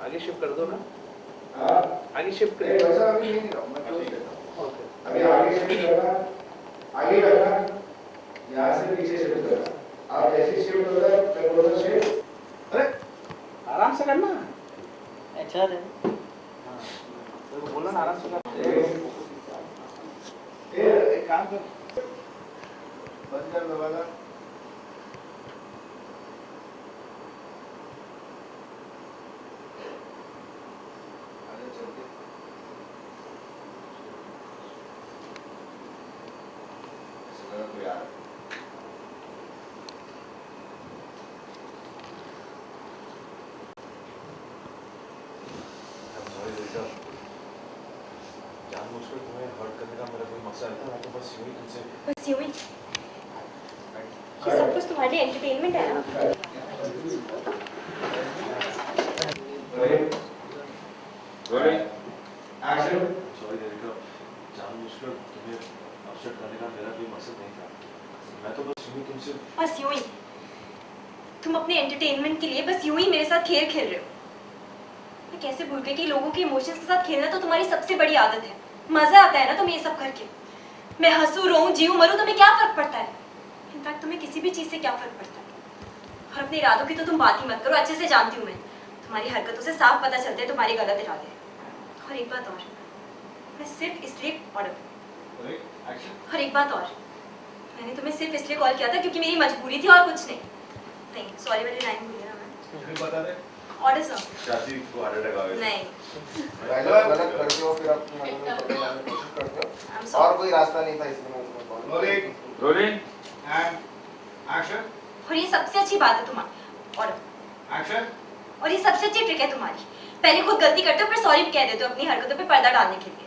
आगे शिफ्ट कर दो ना। आगे शिफ्ट कर अभी आगे शिफ्ट करना, आगे करना, यहाँ से पीछे शिफ्ट करना। आप जैसे शिफ्ट होता है मैं बोलता शिफ्ट। अरे आराम से करना। अच्छा है। हाँ तो बोलो ना आराम से कर। एक काम कर, बंद कर दरवाजा। आगे चल के ऐसे लगा कोई आ रहा है। जानबूझकर तुम्हें हर्ट करने का मेरा कोई मकसद नहीं था। मैं तो बस यूं ही तुमसे ये सब कुछ तुम्हारे लिए एंटरटेनमेंट है ना। एक्शन। सॉरी देविका, जानबूझकर तुम्हें अपसेट करने का मेरा कोई मकसद नहीं था। मैं तो बस यूं ही तुमसे बस यूं ही तुम अपने एंटरटेनमेंट के लिए बस यूं ही मेरे साथ खेल खेल रहे हो। मैं कैसे भूल गई कि लोगों के इमोशंस के साथ खेलना तो तुम्हारी सबसे बड़ी आदत है। मजा आता है ना तुम्हें ये सब करके। मैं हंसू रोऊं जीऊं मरूं तुम्हें क्या फर्क पड़ता है? इनफैक्ट तुम्हें किसी भी चीज से क्या फर्क पड़ता है? और अपने इरादों की तो तुम बात ही मत करो। अच्छे से जानती हूँ मैं, तुम्हारी हरकतों से साफ पता चलता है तुम्हारे गलत इरादे। और एक बात और, मैं सिर्फ इसलिए और एक बात और, मैंने तुम्हें सिर्फ इसलिए कॉल किया था क्योंकि मेरी मजबूरी थी और कुछ नहीं। सॉरी वाली लाइन भूल गया मैं। बता दे। Order sir. शादी को हार्ट अटैक आ गया। नहीं। गलत करते हो फिर अपनी मन में बदलने की कोशिश करते हो। और कोई रास्ता नहीं था इसलिए मैं तुम्हें कॉल। Rolling and action. और ये सबसे अच्छी बात है तुम्हारी। Order action. और ये सबसे अच्छी ट्रिक है तुम्हारी। पहले खुद गलती करते हो फिर सॉरी भी कह देते हो अपनी हरकतों पे पर्दा डालने के लिए।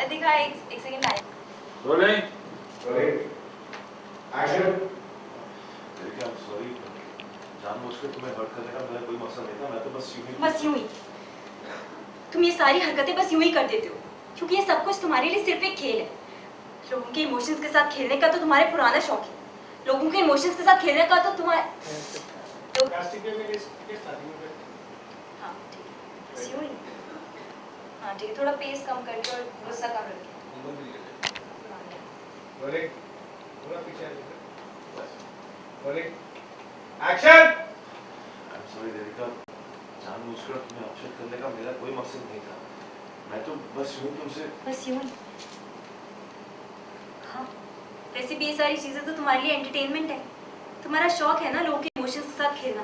दिखा एक second time. Rolling action. Devika, I'm sorry, जानबूझकर तुम्हें हर्ट करने का मेरा कोई मकसद नहीं था। मैं तो बस यूं ही तुम ये सारी हरकतें बस यूं ही कर देते हो क्योंकि ये सब कुछ तुम्हारे लिए सिर्फ एक खेल है। लोगों के इमोशंस के साथ खेलने का तो तुम्हारे पुराना शौक है। लोगों के इमोशंस के साथ खेलने का तो तुम्हारे हाँ ठीक है, बस यूं ही। हाँ ठीक है, थोड़ा पेस कम करके और गुस्सा कम रखिए। एक्शन। I'm sorry देविका, जानबूझकर तुम्हें अपसेट करने का मेरा कोई मकसद नहीं था। मैं तो बस यूं तुमसे बस यूं ही। हाँ वैसे भी ये सारी चीजें तो तुम्हारे लिए एंटरटेनमेंट है। तुम्हारा शौक है ना लोगों के इमोशंस के साथ खेलना।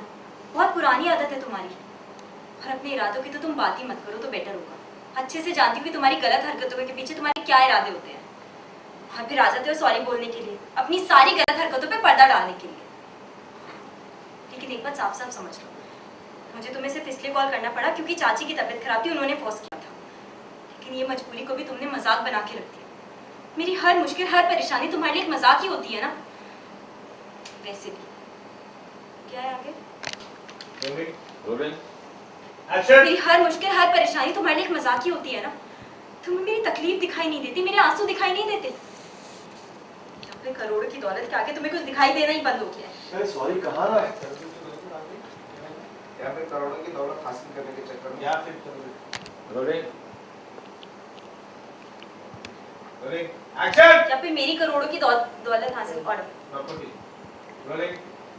बहुत पुरानी आदत है तुम्हारी। और अपने इरादों की तो तुम बात ही मत करो तो बेटर होगा। अच्छे से जानती हुई तुम्हारी गलत हरकतों के पीछे तुम्हारे क्या इरादे होते हैं। और फिर आ जाते हो सॉरी बोलने के लिए, अपनी सारी गलत हरकतों पे पर्दा डालने के लिए। लेकिन एक बात साफ साफ समझ लो, मुझे तुम्हें सिर्फ इसलिए कॉल करना पड़ा क्योंकि चाची की तबीयत खराब थी, उन्होंने फोर्स किया था। लेकिन ये मजबूरी को भी तुमने मजाक बना के रख दिया। मेरी हर मुश्किल हर परेशानी तुम्हारे लिए एक मजाक ही होती है ना। वैसे भी क्या है आगे? मेरी हर मुश्किल हर परेशानी तुम्हारे लिए एक मजाक ही होती है ना। तुम्हें मेरी तकलीफ दिखाई नहीं देती, मेरे आंसू दिखाई नहीं देते। अपने करोड़ों की दौलत के आगे तुम्हें कुछ दिखाई देना ही बंद हो गया है। अरे सॉरी कहा ना। या फिर करोड़ों की दौलत हासिल करने के चक्कर में, या फिर रोलिंग एक्शन। या फिर मेरी करोड़ों की दौलत हासिल ऑर्डर रोलिंग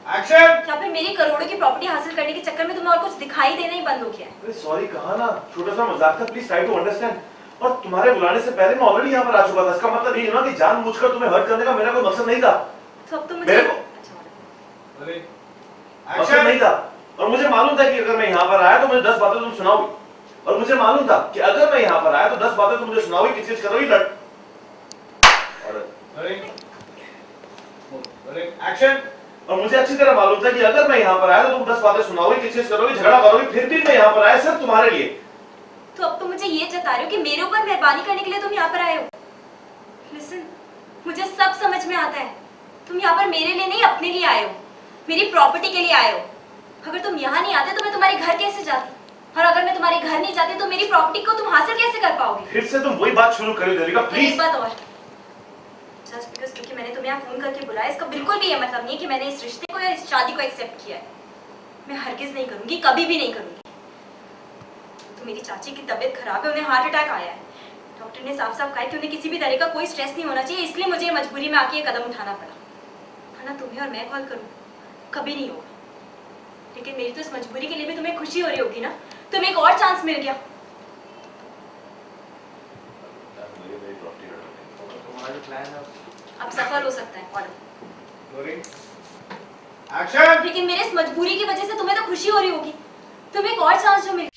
एक्शन। या फिर मेरी करोड़ों की प्रॉपर्टी हासिल करने के चक्कर में तुम्हें और कुछ दिखाई देना ही बंद हो गया है। अरे सॉरी कहा ना, छोटा सा मजाक था, प्लीज ट्राई टू अंडरस्टैंड। और तुम्हारे बुलाने से पहले मैं ऑलरेडी यहाँ पर आ चुका था। इसका मतलब ये ना कि जानबूझकर तुम्हें हर्ट करने का मेरा कोई मकसद नहीं था। तो अब तो मुझे मकसद नहीं था। और मुझे मालूम था कि अगर मैं यहाँ पर आया तो मुझे 10 बातें तुम सुनाओगी। और मुझे मालूम था कि अगर मैं यहाँ पर आया तो 10 बातें तुम मुझे सुनाओगी, किस चीज करोगी, लड़। एक्शन। और मुझे अच्छी तरह मालूम था कि अगर मैं यहाँ पर आया तो तुम 10 बातें सुनाओगी, किस चीज करोगी, झगड़ा करोगी। फिर भी मैं यहाँ पर आया सिर्फ तुम्हारे लिए। तो अब तो मुझे ये जता रहे हो कि मेरे ऊपर मेहरबानी करने के लिए तुम यहाँ पर आए हो। लिसन, मुझे सब समझ में आता है। तुम यहाँ पर मेरे लिए नहीं अपने लिए आए हो, मेरी प्रॉपर्टी के लिए आए हो। अगर तुम यहाँ नहीं आते तो मैं तुम्हारे घर कैसे जाती? और अगर मैं तुम्हारे घर नहीं जाती तो मेरी प्रॉपर्टी को तुम हासिल कैसे कर पाओगे? फिर से तुम वही बात शुरू कर देविका, प्लीज। एक बात और, जस्ट बिकॉज क्योंकि मैंने तुम्हें यहाँ फोन करके बुलाया इसका बिल्कुल भी ये मतलब नहीं है कि मैंने इस रिश्ते को या इस शादी को एक्सेप्ट किया है। मैं हरगिज नहीं करूंगी, कभी भी नहीं करूंगी। तो मेरी चाची की तबीयत खराब है, उन्हें हार्ट अटैक आया है। डॉक्टर ने साफ साफ कहा कि उन्हें किसी भी तरह का कोई स्ट्रेस नहीं होना चाहिए, इसलिए मुझे मजबूरी में आके ये कदम उठाना पड़ा। वरना तुम्हें और मैं कॉल करूँ कभी नहीं होगा। लेकिन मेरी तो इस मजबूरी के लिए भी तुम्हें खुशी हो रही होगी ना, तुम्हें एक और चांस मिल गया। तुम्हारा जो प्लान है अब सफल हो सकता है ऑर्डर, एक्शन। लेकिन मेरे इस मजबूरी की वजह से तुम्हें तो खुशी हो रही होगी। तुम्हें एक और चांस जो मिल